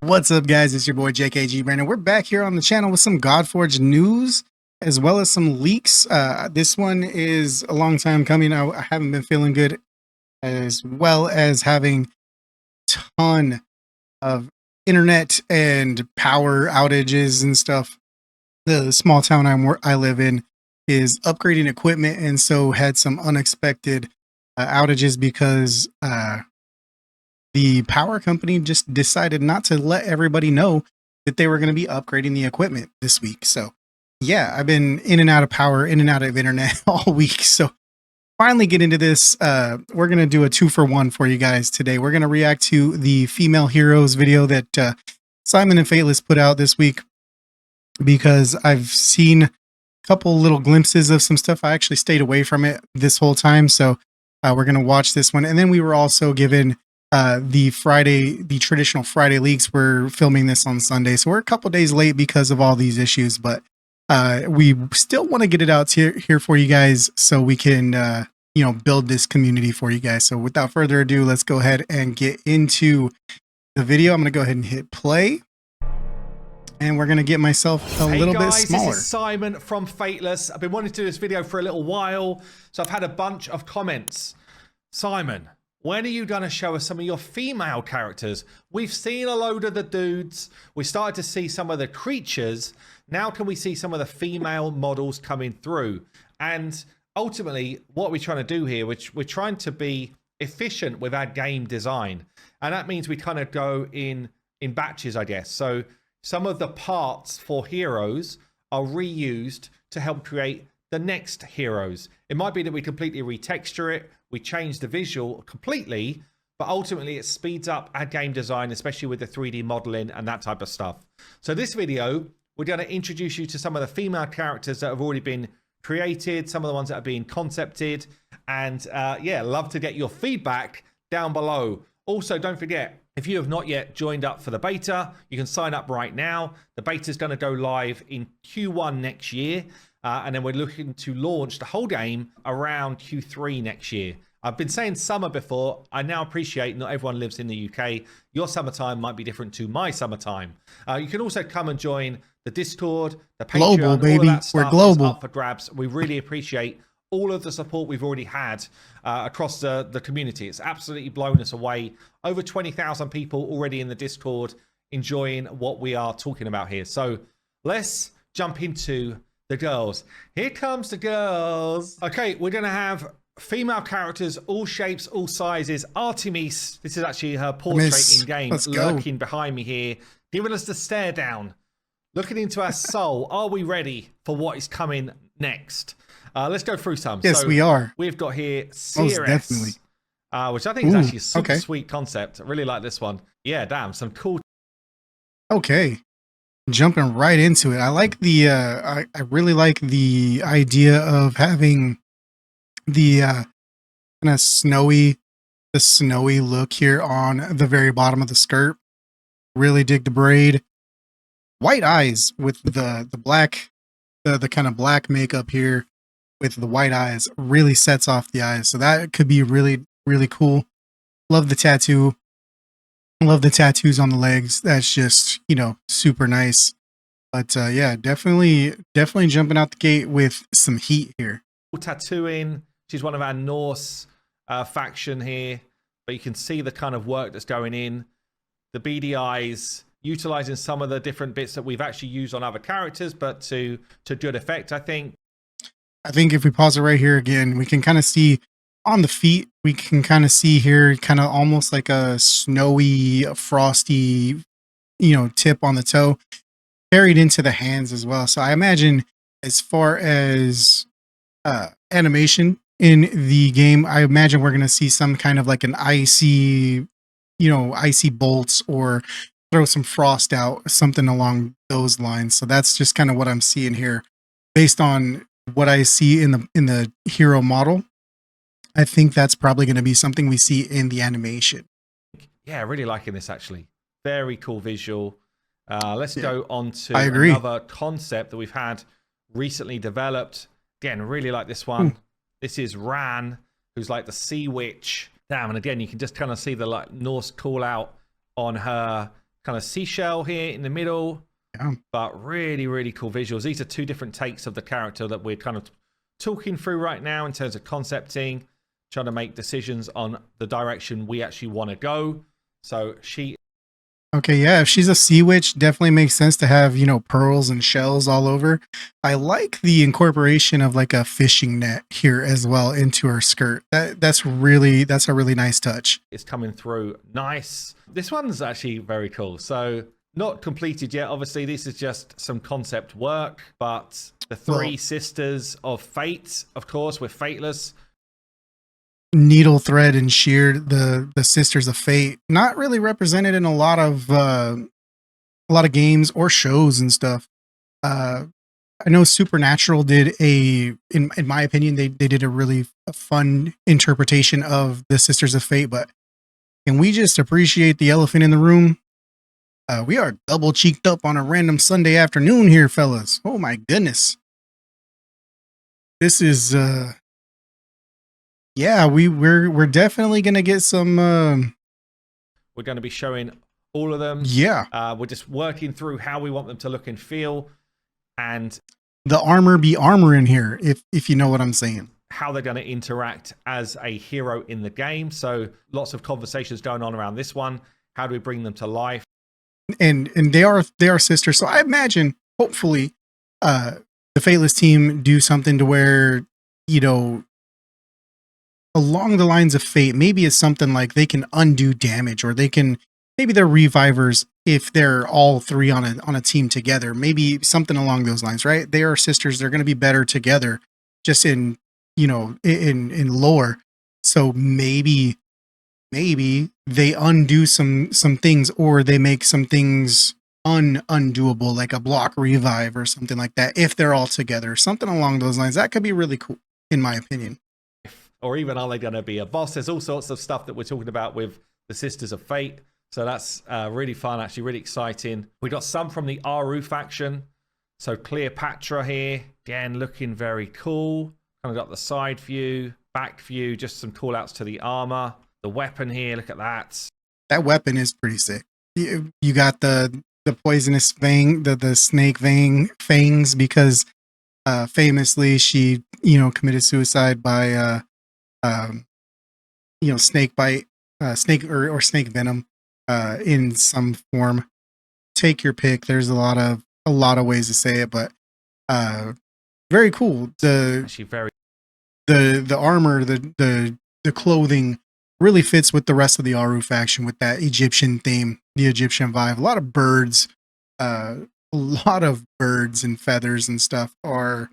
What's up, guys? It's your boy JKG Brandon. We're back here on the channel with some Godforge news as well as some leaks. This one is a long time coming. I haven't been feeling good, as well as having a ton of internet and power outages and stuff. The small town I live in is upgrading equipment, and so had some unexpected outages because the power company just decided not to let everybody know that they were going to be upgrading the equipment this week. So yeah, I've been in and out of power, in and out of internet all week. So finally get into this. We're going to do a 2-for-1 for you guys today. We're going to react to the female heroes video that Simon and Fateless put out this week, because I've seen a couple little glimpses of some stuff. I actually stayed away from it this whole time. So we're going to watch this one. And then we were also given the traditional Friday leaks. We're filming this on Sunday, so we're a couple days late because of all these issues, but we still want to get it out here for you guys so we can build this community for you guys. So without further ado, let's go ahead and get into the video. I'm going to go ahead and hit play, and we're going to get myself a little bit smaller. This is Simon from Fateless. I've been wanting to do this video for a little while, so I've had a bunch of comments. Simon, when are you going to show us some of your female characters? We've seen a load of the dudes. We started to see some of the creatures. Now can we see some of the female models coming through? And ultimately, what we're trying to do here, which we're trying to be efficient with our game design. And that means we kind of go in batches, I guess. So some of the parts for heroes are reused to help create the next heroes. It might be that we completely retexture it, we change the visual completely, but ultimately it speeds up our game design, especially with the 3D modeling and that type of stuff. So this video, we're going to introduce you to some of the female characters that have already been created, some of the ones that are being concepted, and yeah, love to get your feedback down below. Also, don't forget, if you have not yet joined up for the beta, you can sign up right now. The beta is going to go live in Q1 next year. And then we're looking to launch the whole game around Q3 next year. I've been saying summer before. I now appreciate not everyone lives in the UK. Your summertime might be different to my summertime. You can also come and join the Discord, the Patreon, global, baby. All of that stuff We're global. is up for grabs. We really appreciate all of the support we've already had across the community. It's absolutely blown us away. Over 20,000 people already in the Discord enjoying what we are talking about here. So let's jump into the girls. Here comes the girls. Okay, we're going to have female characters, all shapes, all sizes. Artemis, this is actually her portrait in game, lurking behind me here, giving us the stare down, looking into our soul. Are we ready for what is coming next? Let's go through some. Yes, we are. We've got here Most CRS, definitely. Which I think is actually a super sweet concept. I really like this one. Yeah, damn, some cool. Okay. Jumping right into it. I like the I really like the idea of having the kind of snowy look here on the very bottom of the skirt. Really dig the braid. White eyes with the black, the kind of black makeup here with the white eyes really sets off the eyes. So that could be really, really cool. Love the tattoo. Love the tattoos on the legs. That's just, super nice. But yeah, definitely jumping out the gate with some heat here. Tattooing. She's one of our Norse faction here, but you can see the kind of work that's going in. The beady eyes, utilizing some of the different bits that we've actually used on other characters, but to good effect, I think. I think if we pause it right here again, we can kind of see on the feet, we can kind of see here kind of almost like a snowy, frosty, tip on the toe, carried into the hands as well. So I imagine as far as animation in the game, I imagine we're going to see some kind of like an icy bolts, or throw some frost out, something along those lines. So that's just kind of what I'm seeing here based on what I see in the hero model. I think that's probably going to be something we see in the animation. Yeah, really liking this actually. Very cool visual. Let's go on to another concept that we've had recently developed. Again, really like this one. This is Ran, who's like the sea witch. Damn, and again, you can just kind of see the like Norse call out on her kind of seashell here in the middle. Yeah. But really, really cool visuals. These are two different takes of the character that we're kind of talking through right now in terms of concepting, trying to make decisions on the direction we actually want to go. So she... Okay, yeah, if she's a sea witch, definitely makes sense to have, you know, pearls and shells all over. I like the incorporation of like a fishing net here as well into her skirt. That's a really nice touch. It's coming through nice. This one's actually very cool. So not completed yet. Obviously, this is just some concept work, but the three sisters of fate, of course, with Fateless. Needle, thread, and sheer, the sisters of fate, not really represented in a lot of games or shows and stuff. I know Supernatural did in my opinion, they did a really fun interpretation of the sisters of fate, but can we just appreciate the elephant in the room? We are double cheeked up on a random Sunday afternoon here, fellas. Oh my goodness. This is yeah, we're definitely gonna get some. We're going to be showing all of them. Yeah, we're just working through how we want them to look and feel, and the armor be armor in here, if you know what I'm saying. How they're going to interact as a hero in the game. So lots of conversations going on around this one. How do we bring them to life? And they are sisters, so I imagine hopefully, the Fateless team do something to where, you know, along the lines of fate, maybe it's something like they can undo damage, or maybe they're revivers if they're all three on a team together. Maybe something along those lines, right? They are sisters. They're going to be better together, just in, you know, in lore. So maybe they undo some things, or they make some things undoable, like a block revive or something like that. If they're all together, something along those lines, that could be really cool, in my opinion. Or even are they going to be a boss? There's all sorts of stuff that we're talking about with the Sisters of Fate. So that's really fun, actually, really exciting. We got some from the Aru faction. So Cleopatra here, again, looking very cool. Kind of got the side view, back view, just some call outs to the armor. The weapon here, look at that. That weapon is pretty sick. You got the poisonous fang, the snake fangs, because famously she, you know, committed suicide by you know, snake bite, snake or snake venom in some form. Take your pick. There's a lot of ways to say it, but very cool. The armor, the clothing really fits with the rest of the Aru faction, with that Egyptian theme, the Egyptian vibe. A lot of birds, and feathers and stuff are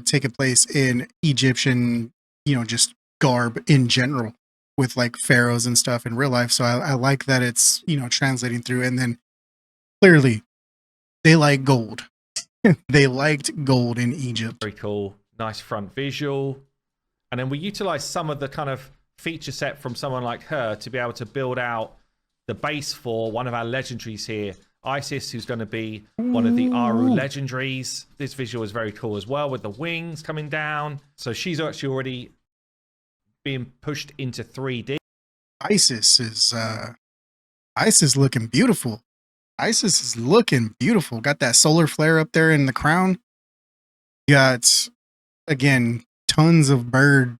taking place in Egyptian, you know, just garb in general, with like pharaohs and stuff in real life. So I like that it's, you know, translating through. And then clearly they like gold. They liked gold in Egypt. Very cool. Nice front visual. And then we utilize some of the kind of feature set from someone like her to be able to build out the base for one of our legendaries here, Isis, who's going to be one of the Aru legendaries. This visual is very cool as well, with the wings coming down. So she's actually already being pushed into 3D. Isis is looking beautiful. Isis is looking beautiful. Got that solar flare up there in the crown. You got, again, tons of bird,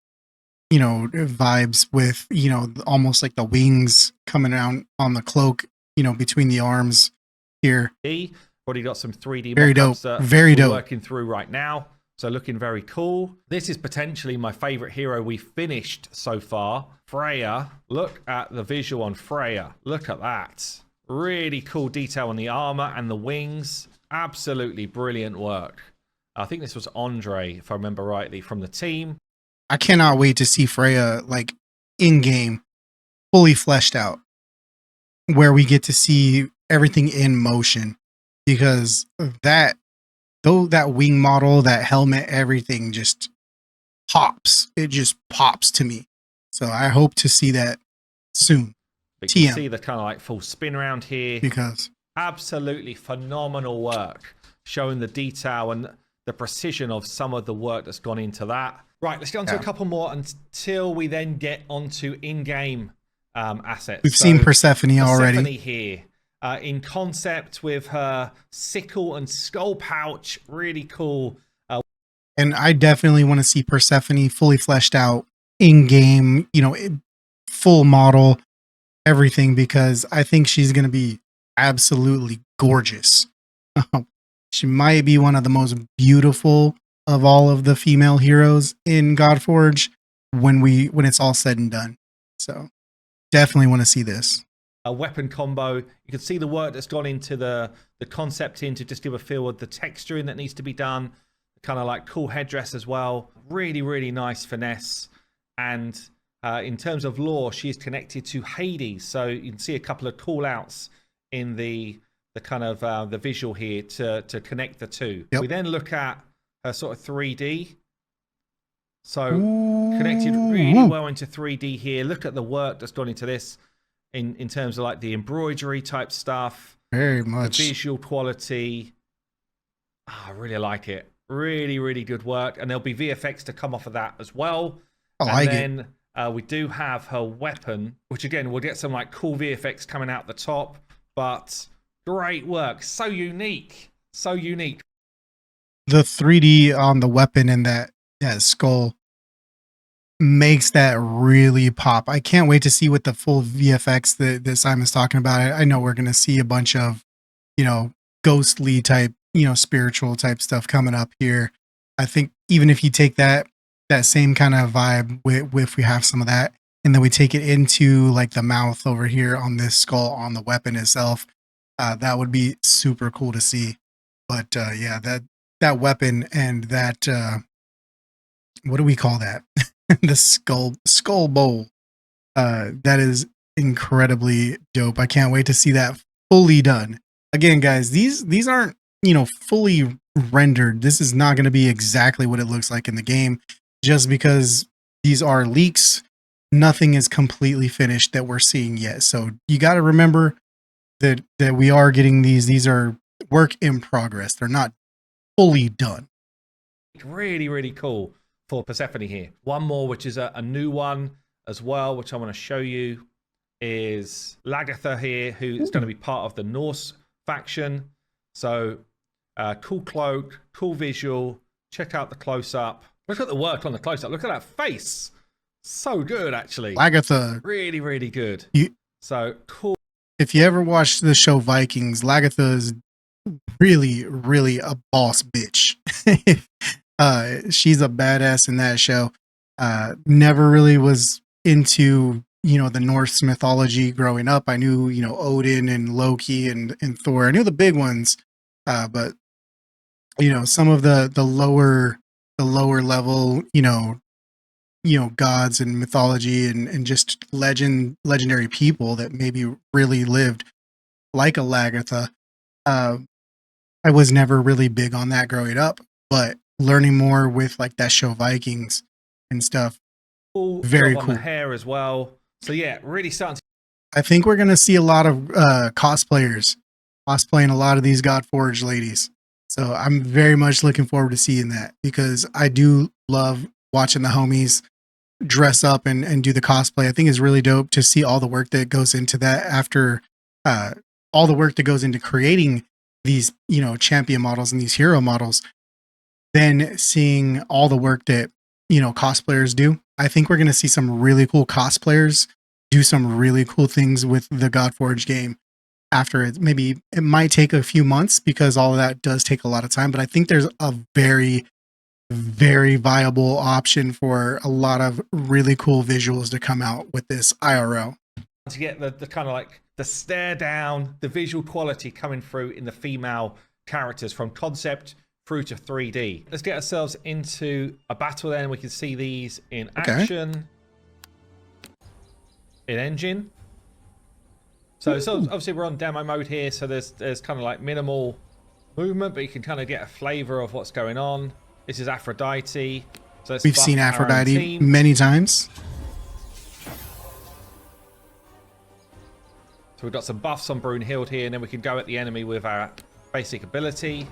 you know, vibes with, you know, almost like the wings coming out on the cloak, you know, between the arms here. Already got some 3D very dope. Very dope. Working through right now. So looking very cool. This is potentially my favorite hero we finished so far. Freya. Look at the visual on Freya. Look at that. Really cool detail on the armor and the wings. Absolutely brilliant work. I think this was Andre, if I remember rightly, from the team. I cannot wait to see Freya like in game, fully fleshed out, where we get to see everything in motion, because that wing model, that helmet, everything just pops. It just pops to me. So I hope to see that soon. But you can see the kind of like full spin around here. Because absolutely phenomenal work, showing the detail and the precision of some of the work that's gone into that. Right, let's get on to a couple more until we then get onto in-game assets. We've seen Persephone already. Persephone here. in concept with her sickle and skull pouch. Really cool. And I definitely want to see Persephone fully fleshed out in game, full model, everything, because I think she's going to be absolutely gorgeous. She might be one of the most beautiful of all of the female heroes in Godforge when it's all said and done. So definitely want to see this. A weapon combo. You can see the work that's gone into the concept to just give a feel of the texturing that needs to be done. Kind of like cool headdress as well. Really, really nice finesse. And in terms of lore, she is connected to Hades. So you can see a couple of call outs in the kind of the visual here to connect the two. Yep. We then look at her sort of 3D. So connected really well into 3D here. Look at the work that's gone into this in terms of like the embroidery type stuff. Very much. The visual quality. I really like it. Really, really good work. And there'll be VFX to come off of that as well. And then we do have her weapon, which again, we'll get some like cool VFX coming out the top, but great work. So unique. So unique. The 3D on the weapon and that skull makes that really pop. I can't wait to see what the full VFX that Simon's talking about. I know we're going to see a bunch of, ghostly type, spiritual type stuff coming up here. I think even if you take that same kind of vibe if we have some of that, and then we take it into like the mouth over here on this skull on the weapon itself, that would be super cool to see. But yeah, that weapon and that what do we call that? The skull bowl. That is incredibly dope. I can't wait to see that fully done. Again, guys, these aren't fully rendered. This is not going to be exactly what it looks like in the game, just because these are leaks. Nothing is completely finished that we're seeing yet. So you got to remember that we are getting these are work in progress. They're not fully done. Really, really cool for Persephone here. One more, which is a new one as well, which I want to show you, is Lagatha here, who is going to be part of the Norse faction. So cool cloak, cool visual. Check out the close-up. Look at the work on the close-up. Look at that face. So good, actually. Lagatha. Really, really good. So cool. If you ever watched the show Vikings, Lagatha is really, really a boss bitch. She's a badass in that show. Never really was into the Norse mythology growing up. I knew Odin and Loki and Thor. I knew the big ones, but some of the lower level gods and mythology and just legendary people that maybe really lived like a Lagatha. I was never really big on that growing up, but learning more with like that show Vikings and stuff. Very cool. On the hair as well. So yeah, really starting to... I think we're going to see a lot of cosplayers cosplaying a lot of these Godforge ladies. So I'm very much looking forward to seeing that, because I do love watching the homies dress up and do the cosplay. I think it's really dope to see all the work that goes into that, after all the work that goes into creating these, champion models and these hero models, then seeing all the work that, cosplayers do. I think we're going to see some really cool cosplayers do some really cool things with the Godforge game after it. Maybe it might take a few months, because all of that does take a lot of time, but I think there's a very, very viable option for a lot of really cool visuals to come out with this IRL. To get the kind of like the stare down, the visual quality coming through in the female characters from concept through to 3D. Let's get ourselves into a battle then. We can see these in action, in engine. So obviously we're on demo mode here, so there's kind of like minimal movement, but you can kind of get a flavor of what's going on. This is Aphrodite. So we've seen Aphrodite many times. So we've got some buffs on Brunhild here, and then we can go at the enemy with our basic ability.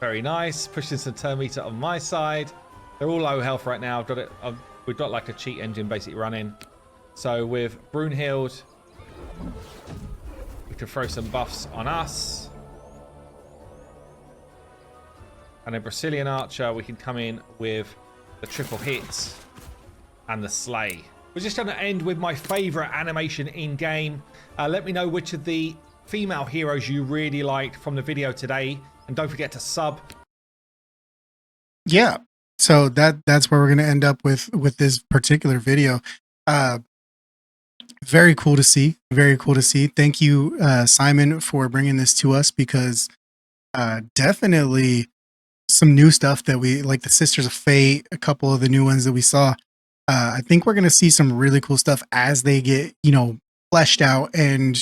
Very nice. Pushing some turn meter on my side. They're all low health right now. I've got it. We've got like a cheat engine basically running. So with Brunhild, We can throw some buffs on us. And a Brazilian archer, we can come in with the triple hits and the slay. We're just going to end with my favorite animation in game. Let me know which of the female heroes you really liked from the video today, and don't forget to sub. Yeah, so that's where we're going to end up with this particular video. Very cool to see. Very cool to see. Thank you, Simon, for bringing this to us, because definitely some new stuff that we like, the Sisters of Fate, a couple of the new ones that we saw. I think we're going to see some really cool stuff as they get, fleshed out and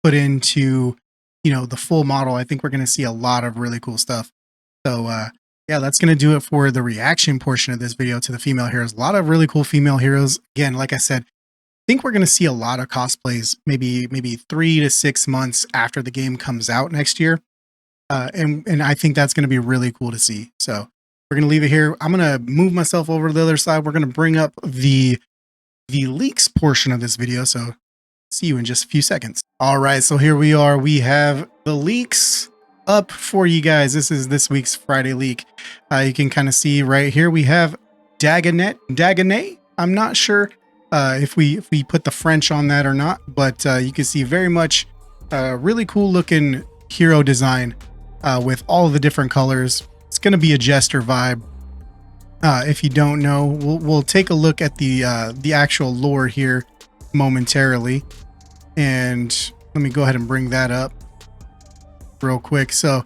put into, the full model. I think we're going to see a lot of really cool stuff. So, yeah, that's going to do it for the reaction portion of this video to the female heroes. A lot of really cool female heroes. Again, like I said, I think we're going to see a lot of cosplays, maybe 3 to 6 months after the game comes out next year. And I think that's going to be really cool to see. So we're going to leave it here. I'm going to move myself over to the other side. We're going to bring up the leaks portion of this video. So see you in just a few seconds. All right, so here we are. We have the leaks up for you guys. This is this week's Friday leak. You can kind of see right here we have Dagonet. I'm not sure if we put the French on that or not, but you can see very much really cool looking hero design with all of the different colors. It's going to be a jester vibe. If you don't know, we'll take a look at the actual lore here momentarily, and let me go ahead and bring that up real quick. So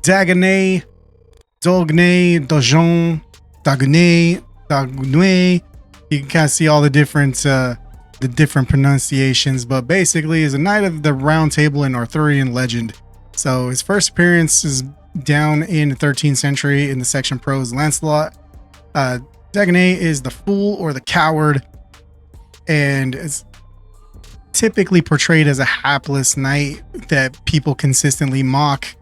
Dagonet, Dolgne, Dojon, Dagonet. You can kind of see all the different pronunciations, but basically is a knight of the round table in Arthurian legend. So his first appearance is down in the 13th century in the section prose Lancelot. Dagonet is the fool or the coward, and is typically portrayed as a hapless knight that people consistently mock.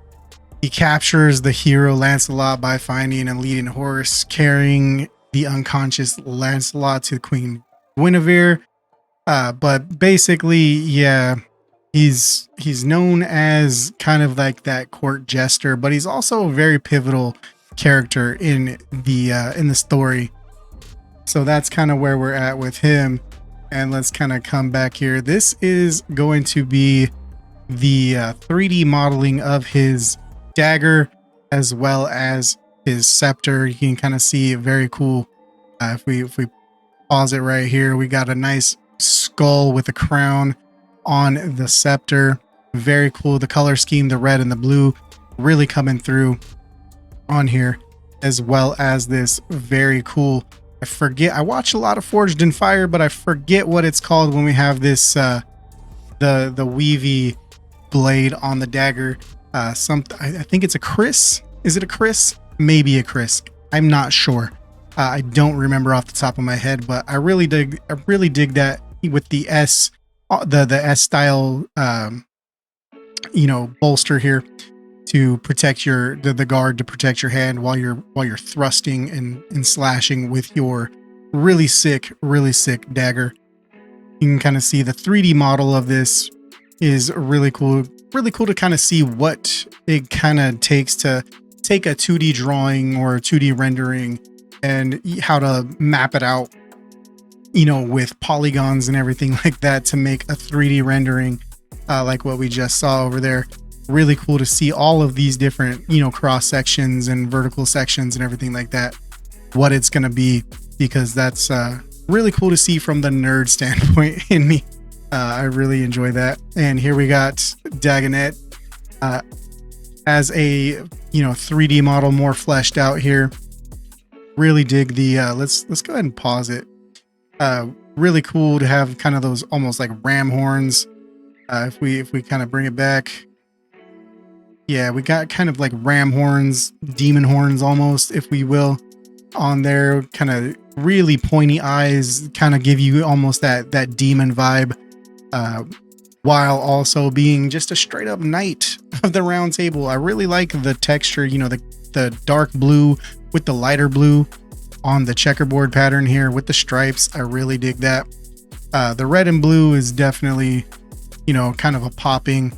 He captures the hero Lancelot by finding and leading a horse carrying the unconscious Lancelot to Queen Guinevere. But basically, yeah, he's known as kind of like that court jester, but he's also a very pivotal character in the story. So that's kind of where we're at with him. And let's kind of come back here. This is going to be the 3D modeling of his dagger as well as his scepter. You can kind of see very cool. If we pause it right here, we got a nice skull with a crown on the scepter. Very cool. The color scheme, the red and the blue, really coming through on here, as well as this very cool, I watch a lot of Forged in Fire, but I forget what it's called when we have this the weavy blade on the dagger. I think it's a Chris. Is it a Chris? Maybe a Chris. I'm not sure. I don't remember off the top of my head, but I really dig that with the S style bolster here to protect the guard, to protect your hand while you're thrusting and slashing with your really sick dagger. You can kind of see the 3D model of this is really cool to kind of see what it kind of takes to take a 2D drawing or a 2D rendering and how to map it out, with polygons and everything like that to make a 3D rendering like what we just saw over there. Really cool to see all of these different, cross sections and vertical sections and everything like that, what it's going to be, because that's really cool to see from the nerd standpoint in me. I really enjoy that. And here we got Dagonet as a 3D model, more fleshed out here. Really dig the let's go ahead and pause it. Really cool to have kind of those almost like ram horns. If we kind of bring it back, yeah, we got kind of like ram horns, demon horns almost, if we will, on there. Kind of really pointy eyes, kind of give you almost that demon vibe, while also being just a straight up knight of the round table. I really like the texture, the dark blue with the lighter blue on the checkerboard pattern here with the stripes. I really dig that. The red and blue is definitely, you know, kind of a popping,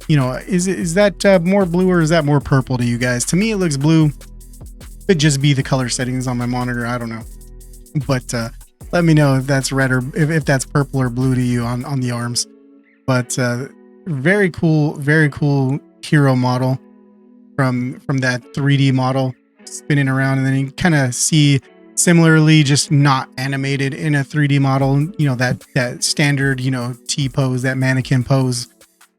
you know, is that more blue or is that more purple to you guys? To me, it looks blue. Could just be the color settings on my monitor. I don't know. But let me know if that's red or if that's purple or blue to you on the arms. But very cool hero model from that 3D model spinning around, and then you kind of see similarly, just not animated in a 3D model, you know, that standard, you know, T pose, that mannequin pose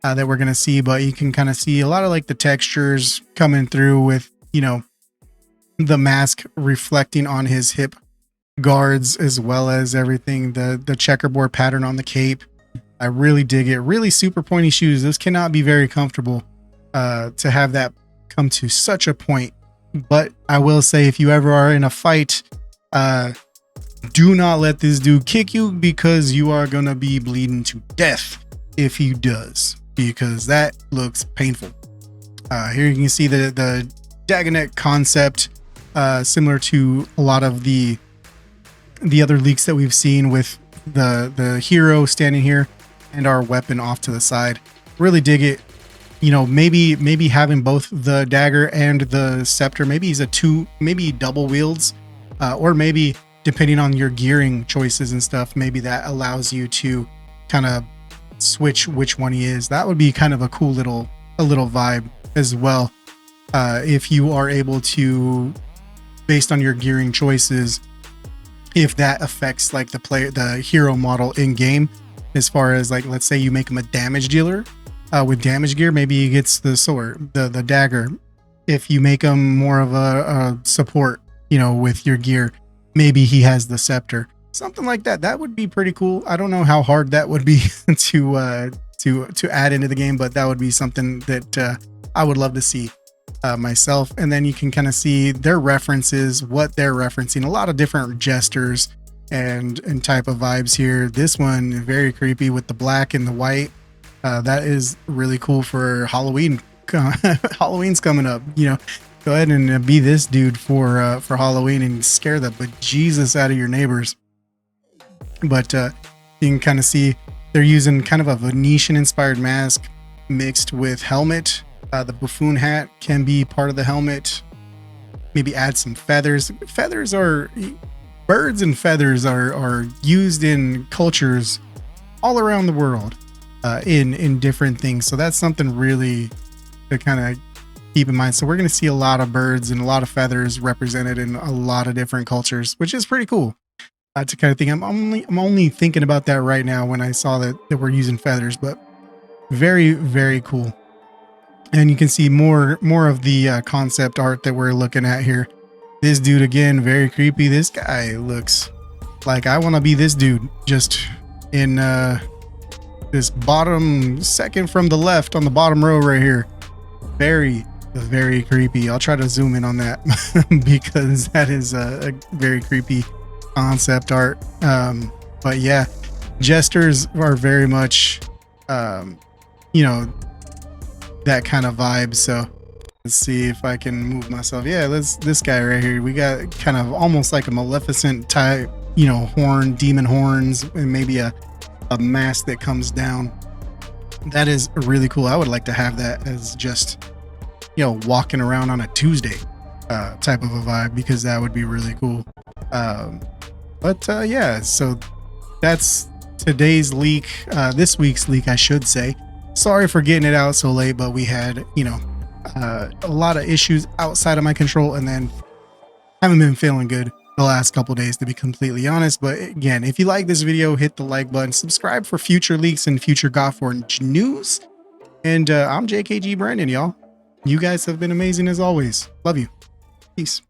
that we're gonna see. But you can kind of see a lot of like the textures coming through with, you know, the mask reflecting on his hip guards, as well as everything, the checkerboard pattern on the cape. I really dig it. Really super pointy shoes. Those cannot be very comfortable to have that come to such a point. But I will say, if you ever are in a fight, do not let this dude kick you, because you are gonna be bleeding to death if he does, because that looks painful. Here you can see the Dagonet concept, similar to a lot of the other leaks that we've seen, with the hero standing here and our weapon off to the side. Really dig it. You know, maybe having both the dagger and the scepter, maybe he's maybe double wields, or maybe depending on your gearing choices and stuff, maybe that allows you to kind of switch which one he is. That would be kind of a cool little vibe as well, if you are able to, based on your gearing choices, if that affects like the hero model in game, as far as like, let's say you make him a damage dealer with damage gear, maybe he gets the sword, the dagger. If you make him more of a support, you know, with your gear, maybe he has the scepter, something like that. That would be pretty cool. I don't know how hard that would be to add into the game, but that would be something that I would love to see myself. And then you can kind of see their references, what they're referencing, a lot of different gestures and type of vibes here. This one very creepy with the black and the white. That is really cool for Halloween. Halloween's coming up, you know. Go ahead and be this dude for Halloween and scare the bejesus out of your neighbors. But you can kind of see they're using kind of a Venetian inspired mask mixed with helmet. The buffoon hat can be part of the helmet. Maybe add some feathers. Birds and feathers are used in cultures all around the world, in different things. So that's something really to kind of keep in mind. So we're going to see a lot of birds and a lot of feathers represented in a lot of different cultures, which is pretty cool. To kind of think, I'm only thinking about that right now when I saw that we're using feathers, but very, very cool. And you can see more of the concept art that we're looking at here. This dude, again, very creepy. This guy looks like I want to be this dude, just in this bottom second from the left on the bottom row right here. Very, very creepy. I'll try to zoom in on that because that is a very creepy concept art. But yeah, gestures are very much, you know, that kind of vibe. So let's see if I can move myself. Yeah, this guy right here. We got kind of almost like a Maleficent type, you know, demon horns, and maybe a mask that comes down. That is really cool. I would like to have that as just, you know, walking around on a Tuesday type of a vibe, because that would be really cool. Yeah, so that's today's leak, this week's leak, I should say. Sorry for getting it out so late, but we had, you know, a lot of issues outside of my control, and then haven't been feeling good the last couple days, to be completely honest. But again, if you like this video, hit the like button, subscribe for future leaks and future Godforge news. And I'm JKG Brandon, y'all. You guys have been amazing as always. Love you. Peace.